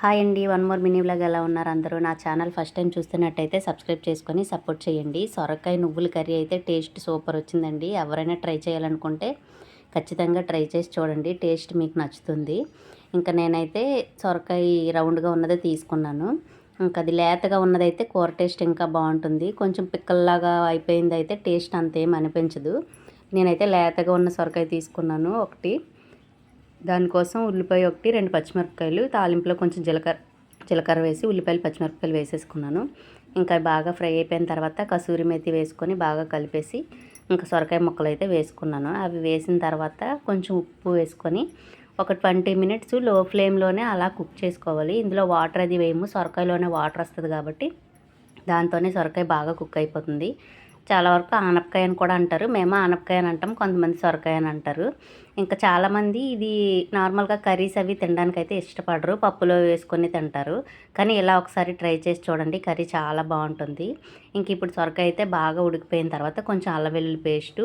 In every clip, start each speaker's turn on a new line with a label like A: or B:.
A: Hi అండి. One more mini vlog. ఎలా ఉన్నారు అందరూ? నా ఛానల్ ఫస్ట్ టైం చూస్తున్నట్టయితే సబ్స్క్రైబ్ చేసుకొని సపోర్ట్ చేయండి. సొరకాయ నువ్వుల కర్రీ అయితే టేస్ట్ సూపర్ వచ్చిందండి. ఎవరైనా ట్రై చేయాలనుకుంటే ఖచ్చితంగా ట్రై చేసి చూడండి. టేస్ట్ మీకు నచ్చుతుంది. ఇంకా నేనైతే సొరకాయ రౌండ్గా ఉన్నదే తీసుకున్నాను. ఇంకా అది లేతగా ఉన్నదైతే కూర టేస్ట్ ఇంకా బాగుంటుంది. కొంచెం పిక్కల్లాగా అయిపోయింది అయితే టేస్ట్ అంతేం అనిపించదు. నేనైతే లేతగా ఉన్న సొరకాయ తీసుకున్నాను ఒకటి. దానికోసం ఉల్లిపాయ ఒకటి, 2 పచ్చిమిరపకాయలు, తాలింపులో కొంచెం జీలకర్ర వేసి ఉల్లిపాయలు పచ్చిమిరపకాయలు వేసేసుకున్నాను. ఇంకా బాగా ఫ్రై అయిపోయిన తర్వాత కసూరి మేతి వేసుకొని బాగా కలిపేసి ఇంకా సొరకాయ ముక్కలు అయితే వేసుకున్నాను. అవి వేసిన తర్వాత కొంచెం ఉప్పు వేసుకొని ఒక 20 మినిట్స్ లో ఫ్లేమ్లోనే అలా కుక్ చేసుకోవాలి. ఇందులో వాటర్ అది వేయము, సొరకాయలోనే వాటర్ వస్తుంది కాబట్టి దాంతోనే సొరకాయ బాగా కుక్ అయిపోతుంది. చాలా వరకు ఆనపకాయ అని కూడా అంటారు. మేము ఆనపకాయ అని అంటాం, కొంతమంది సొరకాయ అని అంటారు. ఇంకా చాలామంది ఇది నార్మల్గా కర్రీస్ అవి తినడానికైతే ఇష్టపడరు, పప్పులో వేసుకొని తింటారు. కానీ ఇలా ఒకసారి ట్రై చేసి చూడండి, కర్రీ చాలా బాగుంటుంది. ఇంక ఇప్పుడు సొరకాయ అయితే బాగా ఉడికిపోయిన తర్వాత కొంచెం అల్లం వెల్లుల్లి పేస్టు,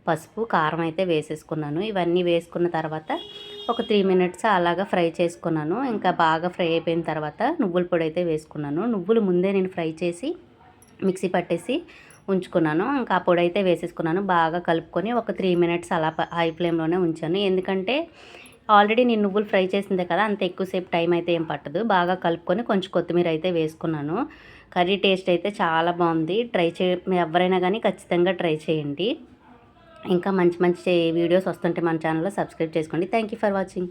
A: పసుపు, కారం అయితే వేసేసుకున్నాను. ఇవన్నీ వేసుకున్న తర్వాత ఒక 3 మినిట్స్ అలాగా ఫ్రై చేసుకున్నాను. ఇంకా బాగా ఫ్రై అయిపోయిన తర్వాత నువ్వుల పొడి అయితే వేసుకున్నాను. నువ్వులు ముందే నేను ఫ్రై చేసి మిక్సీ పట్టేసి ఉంచుకున్నాను. ఇంకా ఆ పొడి అయితే వేసేసుకున్నాను. బాగా కలుపుకొని ఒక 3 మినిట్స్ అలా హై ఫ్లేమ్లోనే ఉంచాను. ఎందుకంటే ఆల్రెడీ నేను నువ్వులు ఫ్రై చేసిందే కదా, అంత ఎక్కువసేపు టైం అయితే ఏం పట్టదు. బాగా కలుపుకొని కొంచెం కొత్తిమీర అయితే వేసుకున్నాను. కర్రీ టేస్ట్ అయితే చాలా బాగుంది. ఎవరైనా కానీ ఖచ్చితంగా ట్రై చేయండి. ఇంకా మంచి మంచి వీడియోస్ వస్తుంటే మన ఛానల్లో సబ్స్క్రైబ్ చేసుకోండి. Thank you for watching.